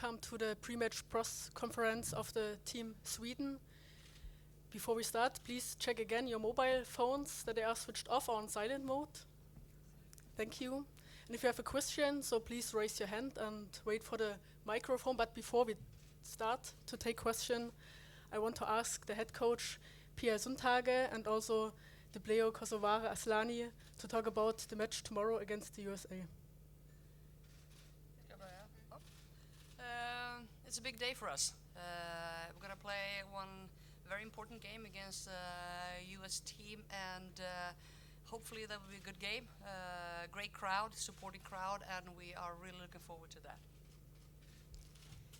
welcome to the pre-match press conference of the team Sweden. Before we start, please check again your mobile phones that they are switched off or on silent mode. Thank you. And if you have a question, so please raise your hand and wait for the microphone. But before we start to take question, I want to ask the head coach, Pierre Sundhage, and also the player Kosovare Aslani to talk about the match tomorrow against the USA. It's a big day for us. We're going to play one very important game against the US team, and hopefully that will be a good game. Great crowd, supporting crowd, and we are really looking forward to that.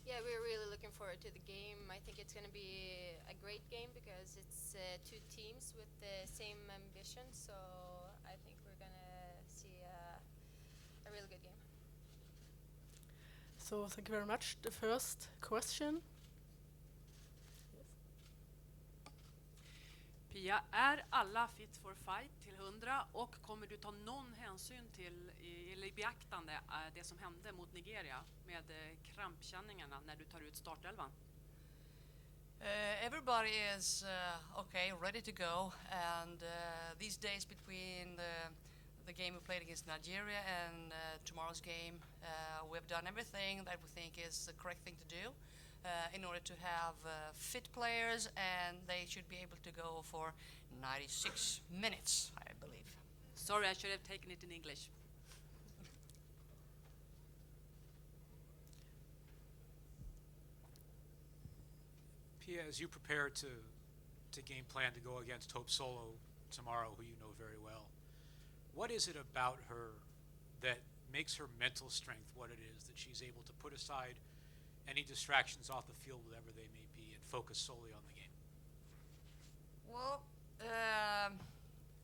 Yeah, we're really looking forward to the game. I think it's going to be a great game because it's two teams with the same ambition, so I think we're going to see a really good game. So thank you very much. The first question. Pia, är alla fit for fight till 100 och kommer du ta någon hänsyn till eller beaktande det som hände mot Nigeria med krampkänningarna när du tar ut startelvan? Everybody is okay, ready to go, and these days between the game we played against Nigeria and tomorrow's game, we've done everything that we think is the correct thing to do in order to have fit players, and they should be able to go for 96 minutes, I believe. Sorry, I should have taken it in English. Pia, as you prepare to game plan to go against Hope Solo tomorrow, who you know very well, what is it about her that makes her mental strength what it is, that she's able to put aside any distractions off the field, whatever they may be, and focus solely on the game? Well,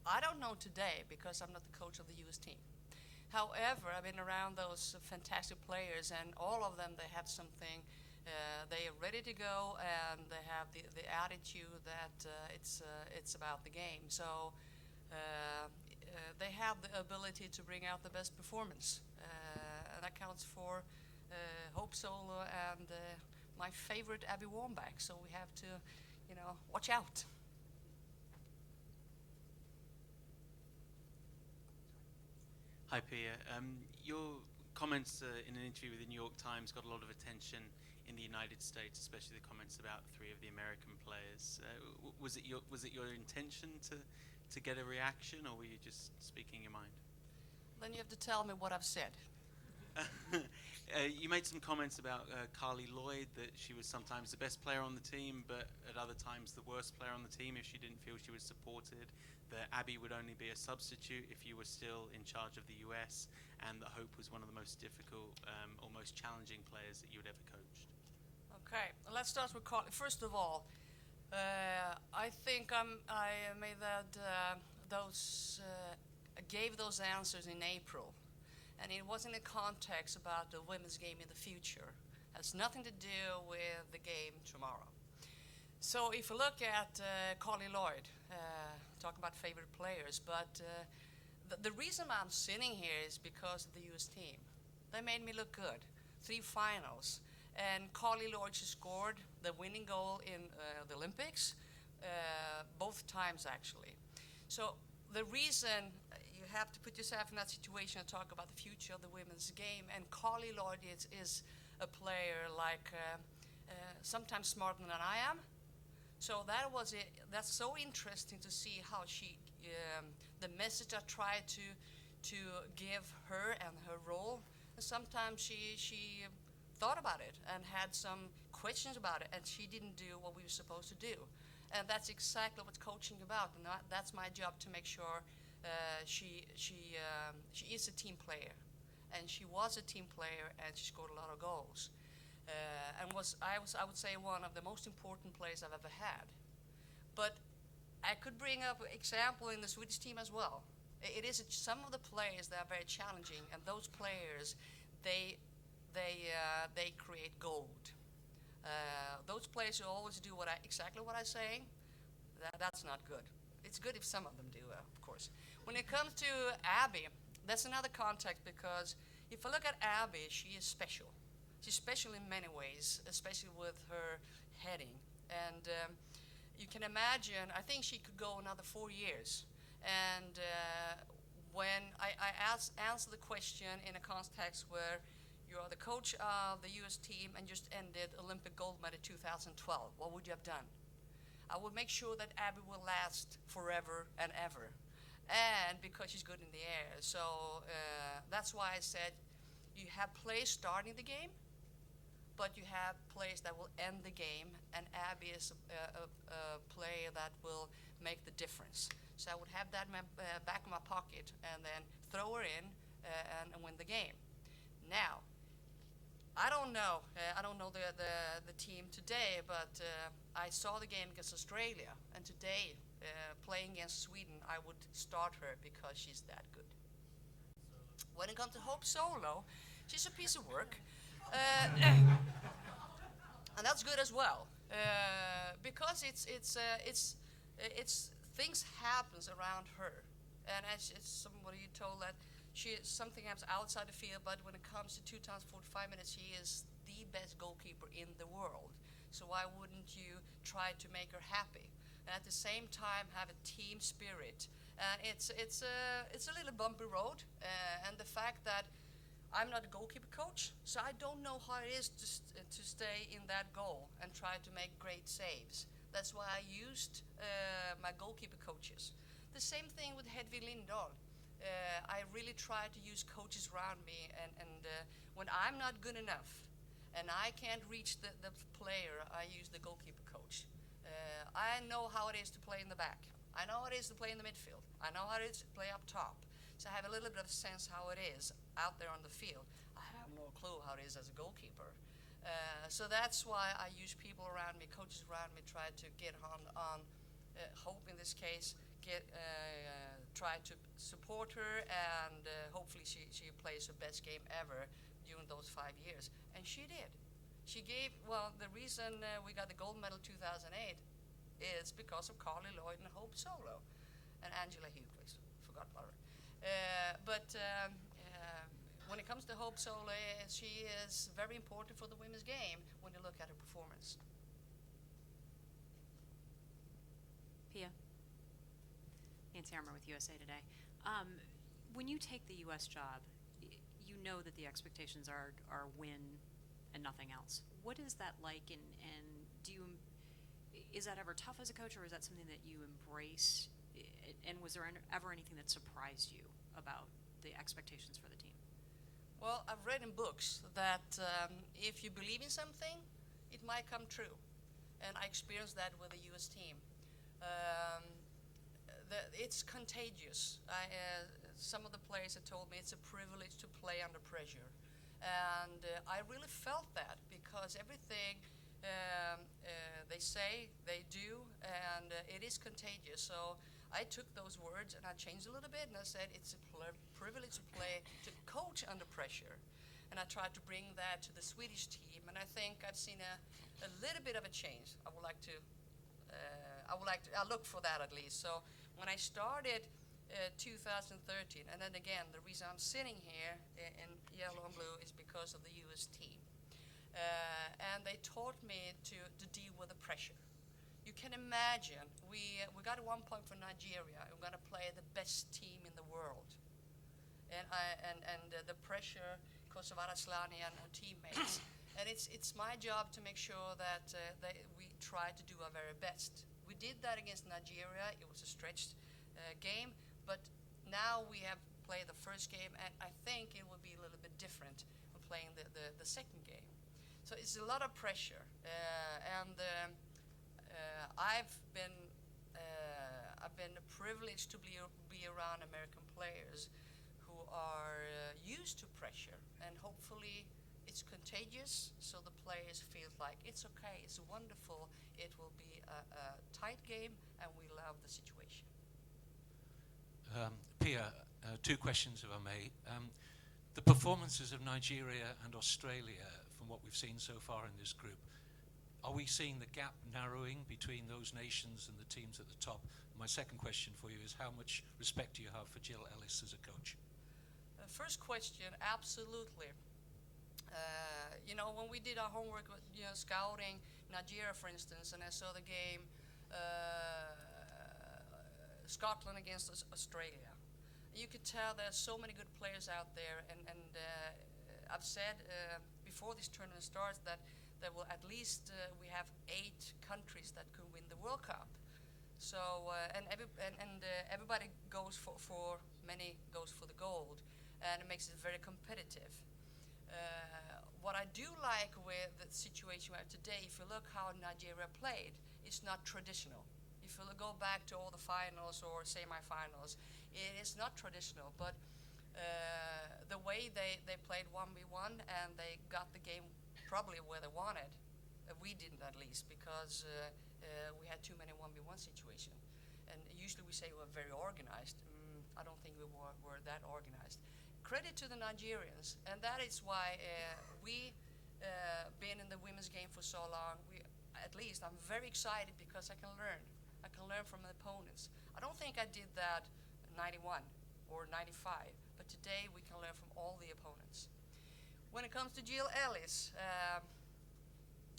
I don't know today because I'm not the coach of the US team. However, I've been around those fantastic players, and all of them, they have something. They are ready to go, and they have the attitude that it's about the game. So they have the ability to bring out the best performance. And that counts for Hope Solo and my favorite Abby Wambach. So we have to, watch out. Hi, Pia. Your comments in an interview with the New York Times got a lot of attention in the United States, especially the comments about 3 of the American players. Was it your intention to get a reaction, or were you just speaking your mind? Then you have to tell me what I've said. You made some comments about Carly Lloyd, that she was sometimes the best player on the team, but at other times the worst player on the team if she didn't feel she was supported, that Abby would only be a substitute if you were still in charge of the US, and that Hope was one of the most difficult or most challenging players that you had ever coached. Okay, let's start with Carly. First of all, I think I made gave those answers in April, and it was in a context about the women's game in the future. It has nothing to do with the game tomorrow. So if you look at Carly Lloyd, talk about favorite players, but the reason I'm sitting here is because of the US team. They made me look good. 3 finals. And Carly Lloyd, she scored the winning goal in the Olympics, both times actually. So the reason you have to put yourself in that situation and talk about the future of the women's game, and Carly Lloyd is a player like sometimes smarter than I am. So that's so interesting to see how she, the message I tried to give her and her role. And sometimes she thought about it and had some questions about it, and she didn't do what we were supposed to do. And that's exactly what coaching about, and that's my job, to make sure she is a team player, and she was a team player, and she scored a lot of goals, and I would say one of the most important players I've ever had. But I could bring up an example in the Swedish team as well. It is some of the players that are very challenging, and those players they create gold. Those players who always do exactly what I'm saying, that's not good. It's good if some of them do, of course. When it comes to Abby, that's another context, because if I look at Abby, she is special. She's special in many ways, especially with her heading. And you can imagine, I think she could go another 4 years. And when I answer the question in a context where you are the coach of the US team and just ended Olympic gold medal 2012, what would you have done? I would make sure that Abby will last forever and ever. And because she's good in the air. So that's why I said you have players starting the game, but you have players that will end the game, and Abby is a player that will make the difference. So I would have that in my, back in my pocket and then throw her in and win the game. Now, I don't know the team today, but I saw the game against Australia, and today, playing against Sweden, I would start her because she's that good. When it comes to Hope Solo, she's a piece of work. And that's good as well, because it's things happens around her, and as somebody told that something happens outside the field, but when it comes to 2 times 45 minutes, she is the best goalkeeper in the world. So why wouldn't you try to make her happy, and at the same time have a team spirit? And it's a little bumpy road, and the fact that I'm not a goalkeeper coach, so I don't know how it is to stay in that goal and try to make great saves. That's why I used my goalkeeper coaches. The same thing with Hedvig Lindahl. I really try to use coaches around me, and when I'm not good enough and I can't reach the player, I use the goalkeeper coach. I know how it is to play in the back. I know how it is to play in the midfield. I know how it is to play up top. So I have a little bit of sense how it is out there on the field. I have no clue how it is as a goalkeeper. So that's why I use people around me, coaches around me, try to get on Hope in this case, try to support her, and hopefully she plays her best game ever during those 5 years. And she did. She gave, well, the reason we got the gold medal 2008 is because of Carly Lloyd and Hope Solo, and Angela Hughes. Forgot about her. But when it comes to Hope Solo, she is very important for the women's game when you look at her performance. Pia. Nancy Armour with USA Today. When you take the U.S. job, you know that the expectations are win and nothing else. What is that like, and is that ever tough as a coach, or is that something that you embrace? And was there ever anything that surprised you about the expectations for the team? Well, I've read in books that if you believe in something, it might come true. And I experienced that with the U.S. team. It's contagious. Some of the players have told me it's a privilege to play under pressure. And I really felt that, because everything they say, they do, and it is contagious. So I took those words and I changed a little bit, and I said it's a privilege to coach under pressure. And I tried to bring that to the Swedish team, and I think I've seen a little bit of a change. I look for that at least. So when I started 2013, and then again, the reason I'm sitting here in yellow and blue is because of the US team. And they taught me to deal with the pressure. You can imagine, we got 1 point for Nigeria. We're going to play the best team in the world. And the pressure because of Araslani and her teammates. And it's my job to make sure that we try to do our very best. We did that against Nigeria. It was a stretched game, but now we have played the first game, and I think it will be a little bit different when playing the second game. So it's a lot of pressure, and I've been privileged to be around American players who are used to pressure, and hopefully it's contagious, so the players feel like it's okay, it's wonderful, it will be a tight game, and we love the situation. Pia, 2 questions if I may. The performances of Nigeria and Australia, from what we've seen so far in this group, are we seeing the gap narrowing between those nations and the teams at the top? My second question for you is, how much respect do you have for Jill Ellis as a coach? First question, absolutely. When we did our homework with scouting Nigeria, for instance, and I saw the game Scotland against Australia, you could tell there's so many good players out there, and I've said before this tournament starts that there will at least we have 8 countries that could win the World Cup. So everybody goes for many goes for the gold, and it makes it very competitive. What I do like with the situation we have today, if you look how Nigeria played, it's not traditional. If you go back to all the finals or semi-finals, it is not traditional, but the way they played 1v1 and they got the game probably where they wanted. We didn't, at least, because we had too many 1v1 situations. And usually we say we're very organized. I don't think we were that organized. Credit to the Nigerians, and that is why we been in the women's game for so long. I'm very excited because I can learn. I can learn from the opponents. I don't think I did that in 91 or 95, but today we can learn from all the opponents. When it comes to Jill Ellis,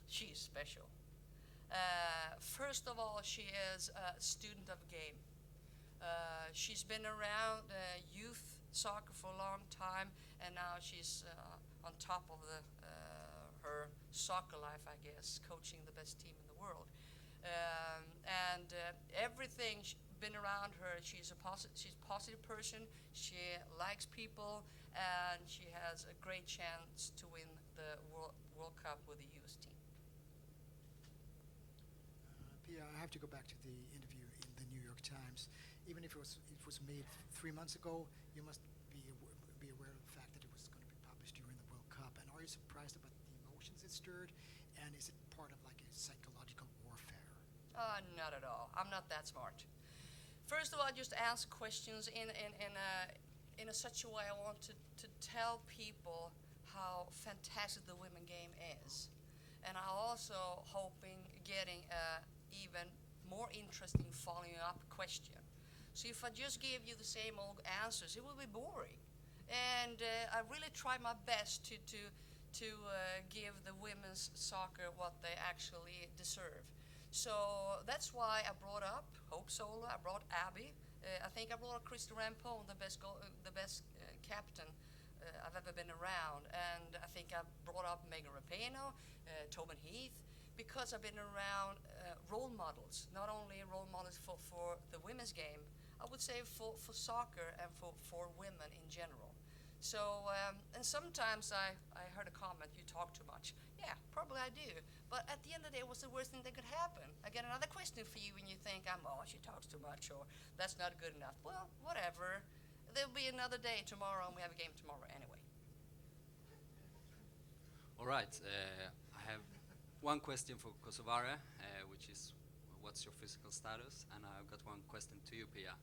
she's special. First of all, she is a student of game. She's been around youth soccer for a long time, and now she's on top of her soccer life, I guess, coaching the best team in the world. Everything been around her, she's a positive person. She likes people, and she has a great chance to win the World Cup with the US team. Pia, I have to go back to the interview in the New York Times. Even if it was made 3 months ago, you must be aware of the fact that it was going to be published during the World Cup. And are you surprised about the emotions it stirred? And is it part of like a psychological warfare? Not at all. I'm not that smart. First of all, just answer questions in such a way I want to tell people how fantastic the women game is. And I'm also hoping getting even more interesting following up question. So if I just give you the same old answers, it will be boring. And I really try my best to give the women's soccer what they actually deserve. So that's why I brought up Hope Solo, I brought Abby, I think I brought Christy Rampone, the best captain I've ever been around, and I think I brought up Megan Rapinoe, Tobin Heath, because I've been around role models, not only role models for the women's game, I would say for soccer and for women in general. So, and sometimes I heard a comment, you talk too much. Yeah, probably I do. But at the end of the day, what's the worst thing that could happen? I get another question for you and you think, she talks too much, or that's not good enough. Well, whatever. There'll be another day tomorrow, and we have a game tomorrow anyway. All right. I have one question for Kosovare, which is, what's your physical status? And I've got one question to you, Pia.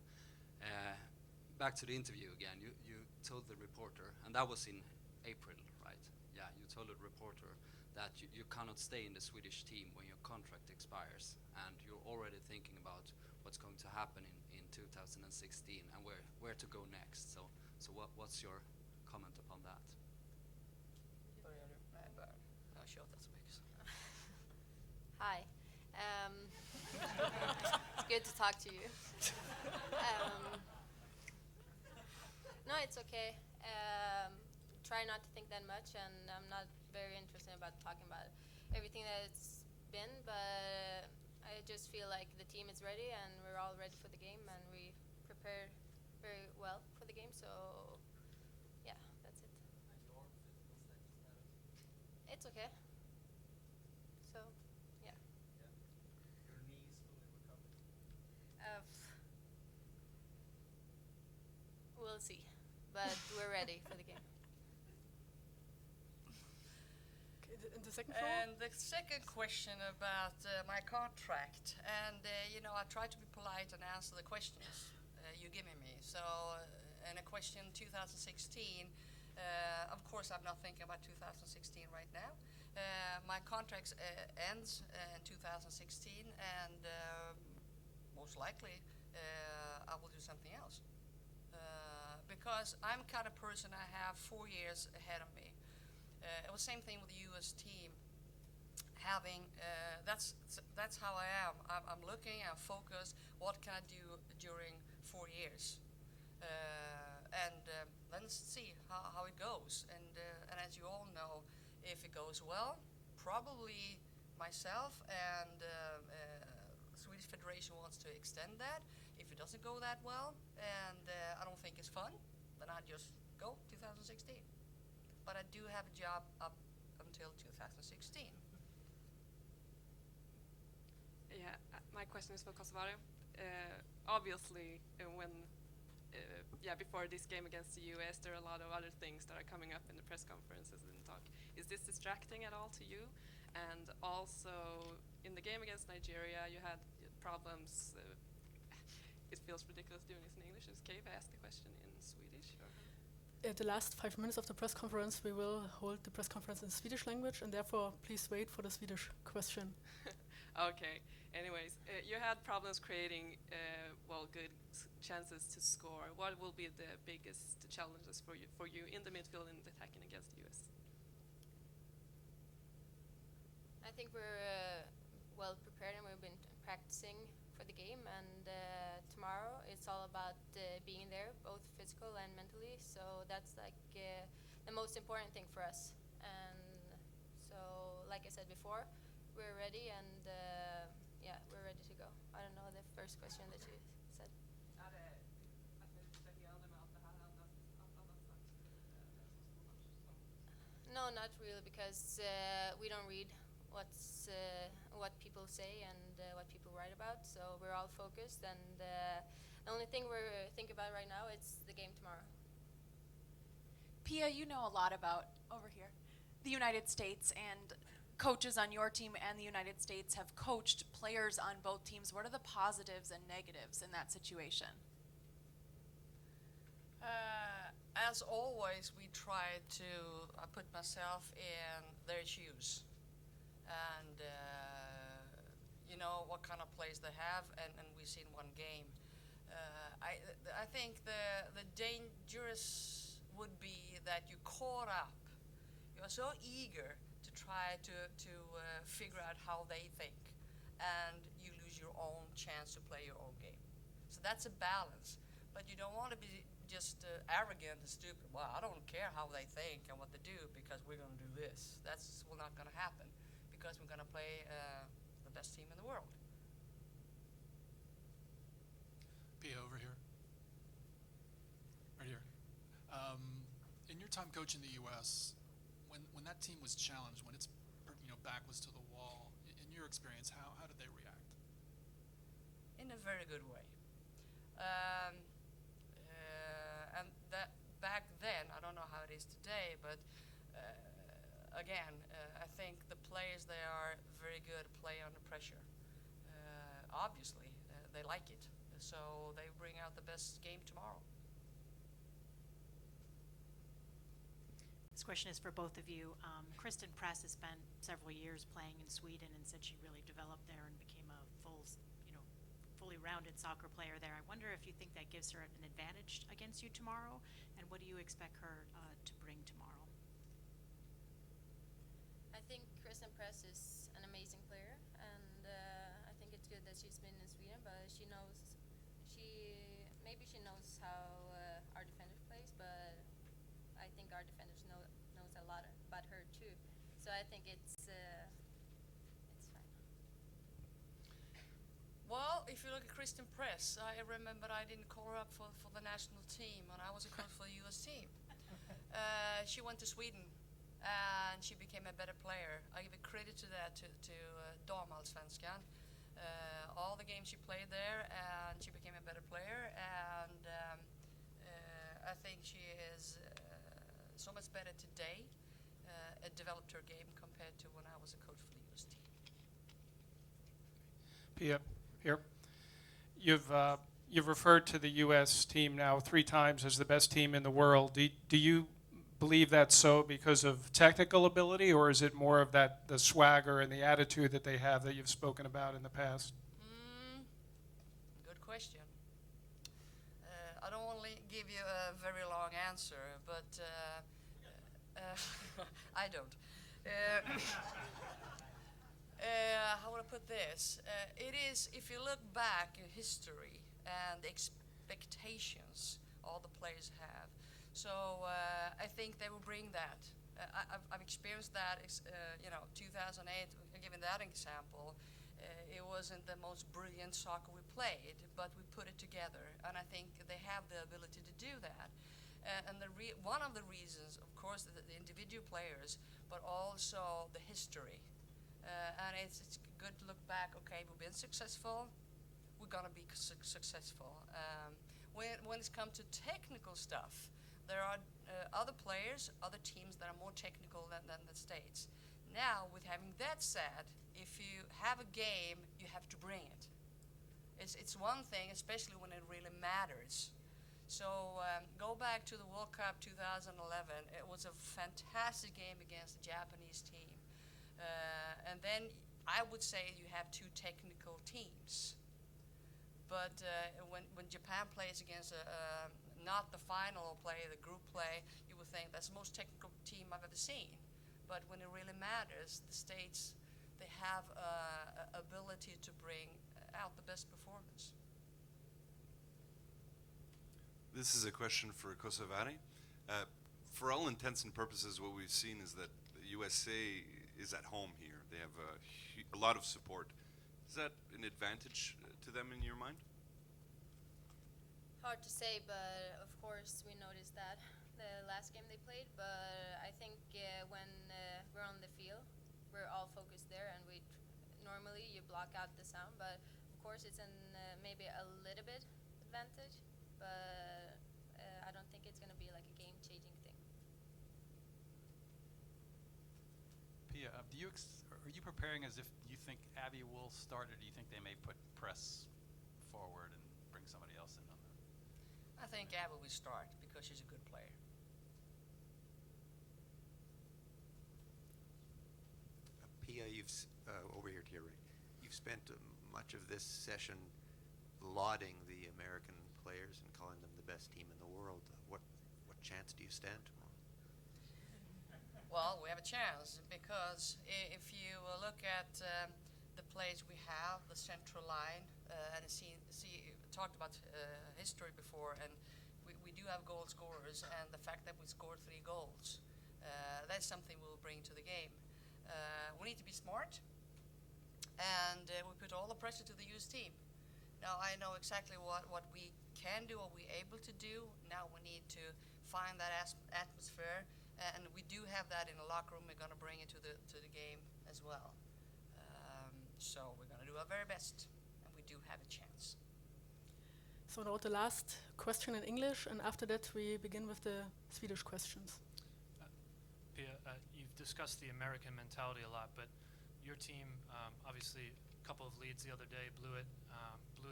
Back to the interview again. You told the reporter, and that was in April, right? Yeah, you told the reporter that you cannot stay in the Swedish team when your contract expires, and you're already thinking about what's going to happen in 2016 and where to go next. So what's your comment upon that? Hi. It's good to talk to you. No, it's okay. Try not to think that much, and I'm not very interested about talking about everything that's been, but I just feel like the team is ready, and we're all ready for the game, and we prepared very well for the game, so yeah, that's it. And your physical status? It's okay. So, yeah. Your knees fully recovered? We'll see, but we're ready for the game. And the second floor? And the second question about my contract, and I try to be polite and answer the questions you're giving me. So, in a question 2016, of course I'm not thinking about 2016 right now. My contract ends in 2016, and most likely I will do something else. Because I'm kind of person, I have 4 years ahead of me. It was same thing with the U.S. team. That's how I am. I'm looking, I'm focused. What can I do during 4 years? And then see how it goes. And as you all know, if it goes well, probably myself and Swedish Federation wants to extend that. If it doesn't go that well, and I don't think it's fun, then I just go 2016. But I do have a job up until 2016. Yeah, my question is for Kosovari. Obviously, before this game against the US, there are a lot of other things that are coming up in the press conferences and talk. Is this distracting at all to you? And also, in the game against Nigeria, you had problems. It feels ridiculous doing this in English. Is okay if I ask the question in Swedish? Or? The last 5 minutes of the press conference, we will hold the press conference in Swedish language, and therefore, please wait for the Swedish question. Okay. Anyways, you had problems creating good chances to score. What will be the biggest challenges for you in the midfield and attacking against the US? I think we're well prepared and we've been practicing for the game, and tomorrow it's all about being there, both physical and mentally. So that's like the most important thing for us. And so, like I said before, we're ready, and we're ready to go. I don't know the first question that you said. No, not really, because we don't read what people say and what people write about. So we're all focused, and the only thing we're thinking about right now is the game tomorrow. Pia, you know a lot about, over here, the United States, and coaches on your team and the United States have coached players on both teams. What are the positives and negatives in that situation? As always, we try to put myself in their shoes, and you know what kind of plays they have, and we've seen one game. I think the dangerous would be that you caught up. You're so eager to try to figure out how they think, and you lose your own chance to play your own game. So that's a balance, but you don't want to be just arrogant and stupid. Well, I don't care how they think and what they do because we're going to do this. That's not going to happen because we're going to play the best team in the world. Pia, over here. Right here. In your time coaching the U.S., when that team was challenged, when its back was to the wall, in your experience, how did they react? In a very good way. And that back then, I don't know how it is today, but again, I think the players, they are very good at play under pressure. Obviously, they like it, so they bring out the best game tomorrow. This question is for both of you. Kristen Press has spent several years playing in Sweden and said she really developed there and became a fully rounded soccer player there. I wonder if you think that gives her an advantage against you tomorrow, and what do you expect her to bring tomorrow? I think Kristen Press is an amazing player, and I think it's good that she's been in Sweden, but maybe she knows how our defender plays, but I think our defenders knows a lot about her too. So I think it's fine. Well, if you look at Kristen Press, I remember I didn't call her up for the national team when I was a coach for the U.S. team. She went to Sweden and she became a better player. I give credit to that to Damallsvenskan. All the games she played there, and she became a better player, and I think she is so much better today. It developed her game compared to when I was a coach for the U.S. team. Pia, here. You've referred to the U.S. team now 3 times as the best team in the world. Do you believe that's so because of technical ability, or is it more of the swagger and the attitude that they have that you've spoken about in the past? Good question. I don't want to give you a very long answer, but I don't. How would I put this? It is, if you look back in history and the expectations all the players have, so I think they will bring that. I've experienced that, 2008, given that example, it wasn't the most brilliant soccer we played, but we put it together, and I think they have the ability to do that. And one of the reasons, of course, the individual players, but also the history. And it's good to look back, okay, we've been successful, we're going to be successful. When it's come to technical stuff, there are other players, other teams that are more technical than the States. Now, with having that said, if you have a game, you have to bring it. It's one thing, especially when it really matters. So go back to the World Cup 2011. It was a fantastic game against the Japanese team. And then I would say you have two technical teams. But when Japan plays against not the final play, the group play, you would think that's the most technical team I've ever seen. But when it really matters, the States, they have ability to bring out the best performance. This is a question for Kosovari. For all intents and purposes, what we've seen is that the USA is at home here. They have a lot of support. Is that an advantage to them in your mind? Hard to say, but of course we noticed that the last game they played. But I think when we're on the field, we're all focused there, and normally you block out the sound. But of course it's maybe a little bit advantage, but I don't think it's going to be like a game-changing thing. Pia, are you preparing as if you think Abby will start, or do you think they may put press forward and bring somebody else in on that? I think Abby will start because she's a good player. Pia, over here to your right, you've spent much of this session lauding the American players and calling them the best team in the world. What chance do you stand tomorrow? Well, we have a chance because if you look at the plays we have, the central line, and talked about history before, and we do have goal scorers, and the fact that we scored 3 goals, that's something we'll bring to the game. We need to be smart, and we put all the pressure to the US team. Now I know exactly what we can do, what we're able to do. Now we need to find that atmosphere, and we do have that in the locker room. We're going to bring it to the game as well. So we're going to do our very best, and we do have a chance. So now the last question in English, and after that we begin with the Swedish questions. Pia, you've discussed the American mentality a lot, but your team, obviously a couple of leads the other day, blew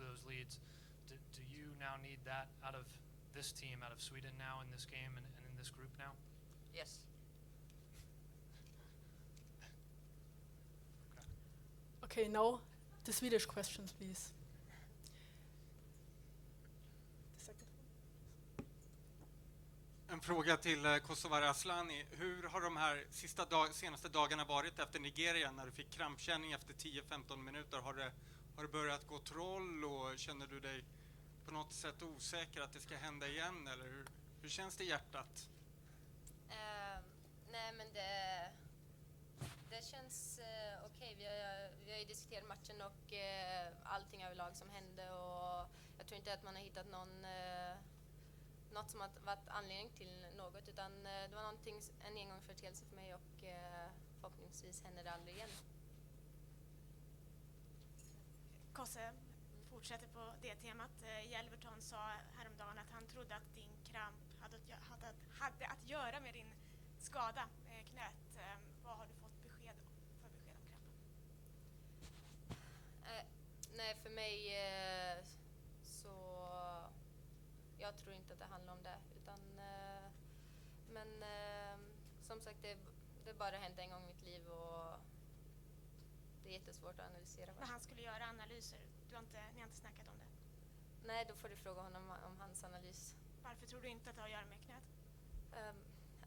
those leads. Do you now need that out of this team, out of Sweden now in this game and in this group now? Yes. Okay, now the Swedish questions, please. En fråga till Kosovari Asllani. Hur har de här senaste dagarna varit efter Nigeria när du fick krampkänning efter 10-15 minuter? Har det börjat gå troll och känner du dig på något sätt osäker att det ska hända igen? Eller hur känns det i hjärtat? Nej, men det känns okej. Vi har ju diskuterat matchen och allting överlag som hände, och jag tror inte att man har hittat något som har varit anledning till något, utan det var en engångsföreteelse för mig, och förhoppningsvis händer det aldrig igen. Kosse fortsätter på det temat. Jelverton sa häromdagen att han trodde att din kramp hade att göra med din skada med knät. Vad har du fått besked om krampen? Nej, för mig så jag tror inte att det handlar om det, utan men som sagt det bara hänt en gång i mitt liv, och det är jättesvårt att analysera. Men han skulle göra analyser. Ni har inte snackat om det? Nej, då får du fråga honom om hans analys. Varför tror du inte att det har att göra med knät?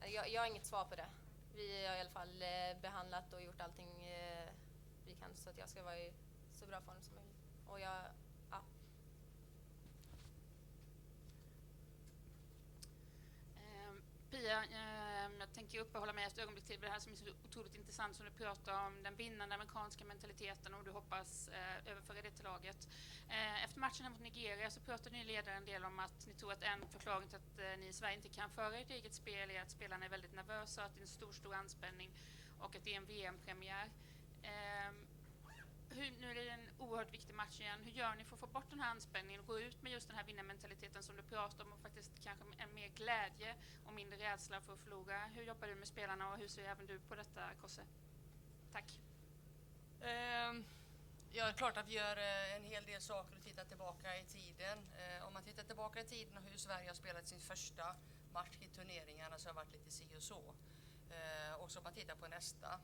Jag har inget svar på det. Vi har i alla fall behandlat och gjort allting vi kan så att jag ska vara i så bra form som möjligt. Och ja. Pia, jag tänker uppehålla mig ett ögonblick till vid det här som är så otroligt intressant som du pratar om, den vinnande amerikanska mentaliteten och du hoppas överföra det till laget. Efter matchen här mot Nigeria så pratade ni ledare en del om att ni tror att en förklaring till att ni i Sverige inte kan föra ert eget spel är att spelarna är väldigt nervösa, att det är en stor anspänning och att det är en VM-premiär. Nu är det en oerhört viktig match igen. Hur gör ni för att få bort den här anspänningen och gå ut med just den här vinnarmentaliteten som du pratar om och faktiskt kanske en mer glädje och mindre rädsla för att förlora? Hur jobbar du med spelarna och hur ser även du på detta, Kosse? Tack. Ja, det är klart att vi gör en hel del saker och tittar tillbaka i tiden. Om man tittar tillbaka i tiden och hur Sverige har spelat sin första match i turneringarna så har det varit lite si och så. Och så om man tittar på nästa.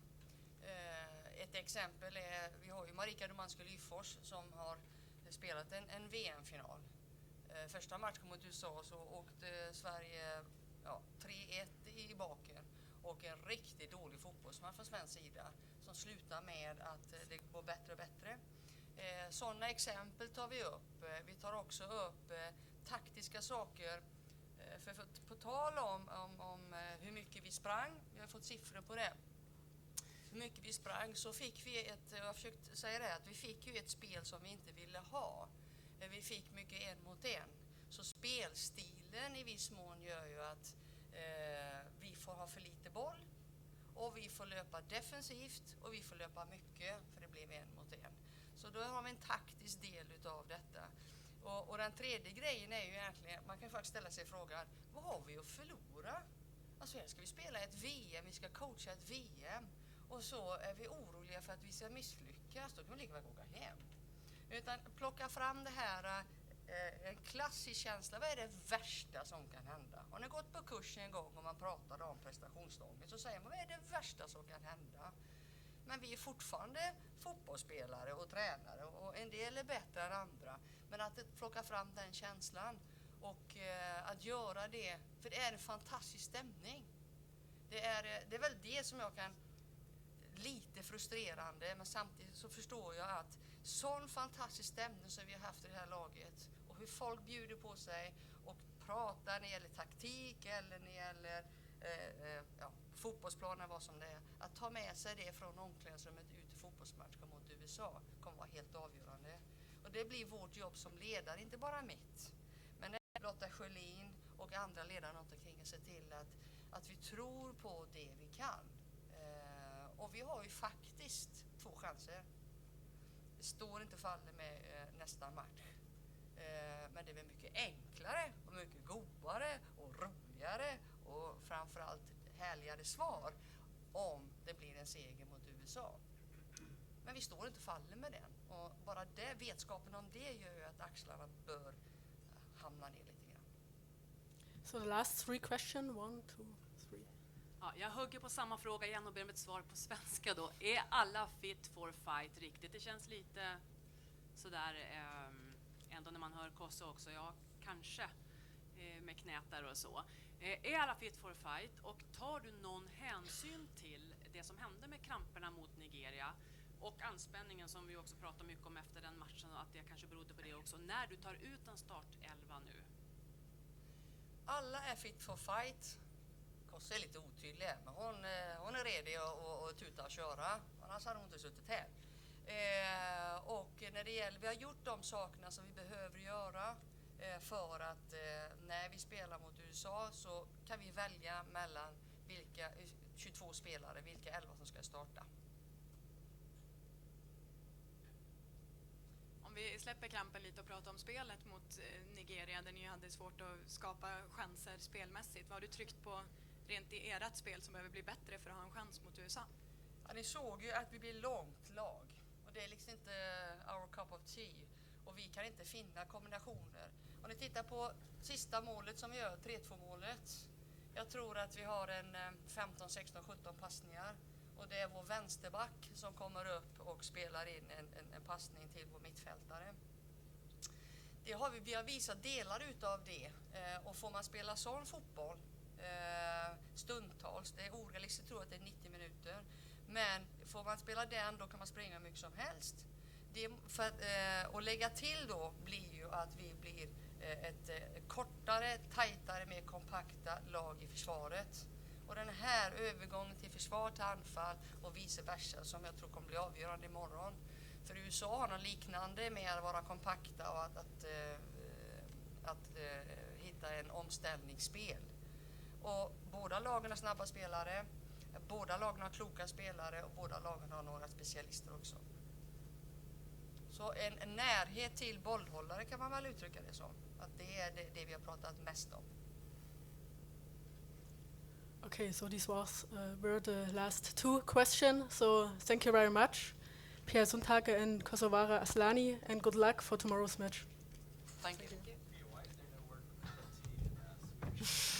Ett exempel är, vi har ju Marika Romanska Lyfors som har spelat en VM-final. Första matchen mot USA så åkte Sverige 3-1 i baken och en riktigt dålig fotbollsmatch från svensk sida som slutar med att det går bättre och bättre. Sådana exempel tar vi upp. Vi tar också upp taktiska saker. För på tal om hur mycket vi sprang, vi har fått siffror på det. Hur mycket vi sprang så fick vi jag har försökt säga det, att vi fick ju ett spel som vi inte ville ha. Vi fick mycket 1 mot 1. Så spelstilen i viss mån gör ju att vi får ha för lite boll och vi får löpa defensivt och vi får löpa mycket för det blev 1 mot 1. Så då har vi en taktisk del utav detta. Och den tredje grejen är ju egentligen, man kan faktiskt ställa sig frågan, vad har vi att förlora? Alltså här ska vi spela ett VM, vi ska coacha ett VM. Och så är vi oroliga för att vi ska misslyckas, då kan vi lika väl åka hem. Utan plocka fram det här, en klassisk känsla, vad är det värsta som kan hända? Har ni gått på kurs en gång och man pratade om prestationsångest så säger man, vad är det värsta som kan hända? Men vi är fortfarande fotbollsspelare och tränare och en del är bättre än andra. Men att plocka fram den känslan och att göra det, för det är en fantastisk stämning. Det är väl det som jag kan, lite frustrerande, men samtidigt så förstår jag att sån fantastisk stämning som vi har haft i det här laget och hur folk bjuder på sig och pratar när det gäller taktik eller när det gäller fotbollsplanen, vad som det är. Att ta med sig det från omklädningsrummet ut i fotbollsmatchen mot USA kommer vara helt avgörande. Och det blir vårt jobb som ledare, inte bara mitt. Men Lotta Sjölin och andra ledare runt omkring se till att vi tror på det vi kan. Och vi har ju faktiskt 2 chanser. Det står inte faller med nästa match. Men det är väl mycket enklare och mycket godare och roligare och framförallt härligare svar om det blir en seger mot USA. Men vi står inte faller med den. Och bara det, vetskapen om det gör ju att axlarna bör hamna ner lite grann. So the last 3 questions, 1, 2, 3. Ja, jag hugger på samma fråga igen och ber om ett svar på svenska då. Är alla fit for fight riktigt? Det känns lite sådär ändå när man hör Kosse också. Ja, kanske med knät där och så. Är alla fit for fight och tar du någon hänsyn till det som hände med kramperna mot Nigeria och anspänningen som vi också pratar mycket om efter den matchen och att det kanske berodde på det också när du tar ut en startelva nu? Alla är fit for fight. Kosse är lite otydlig, men hon är redo att tuta och köra. Annars hade hon inte suttit här. Och när det gäller, vi har gjort de sakerna som vi behöver göra för att när vi spelar mot USA så kan vi välja mellan vilka 22 spelare, vilka 11 som ska starta. Om vi släpper krampen lite och pratar om spelet mot Nigeria där ni hade svårt att skapa chanser spelmässigt. Vad har du tryckt på rent i ert spel som behöver bli bättre för att ha en chans mot USA? Ja, ni såg ju att vi blir långt lag och det är liksom inte our cup of tea och vi kan inte finna kombinationer. Om ni tittar på sista målet som vi gör, 3-2 målet. Jag tror att vi har en 15, 16, 17 passningar och det är vår vänsterback som kommer upp och spelar in en passning till vår mittfältare. Vi har visat delar utav det och får man spela sån fotboll stundtals. Det är orealistiskt att tro att det är 90 minuter. Men får man spela den, då kan man springa hur mycket som helst. Och lägga till då blir ju att vi blir ett kortare, tajtare, mer kompakta lag i försvaret. Och den här övergången till försvar till anfall och vice versa som jag tror kommer bli avgörande imorgon. För USA har något liknande med att vara kompakta och att hitta en omställningsspel. Och båda lagen har snabba spelare, båda lagen har kloka spelare och båda lagen har några specialister också. Så en närhet till bollhållare kan man väl uttrycka det som. Att det är det vi har pratat mest om. Okay, so these were the last two questions. So thank you very much, Pia Sundhage and Kosovare Aslani, and good luck for tomorrow's match. Thank you. Why is there no word for competitiveness?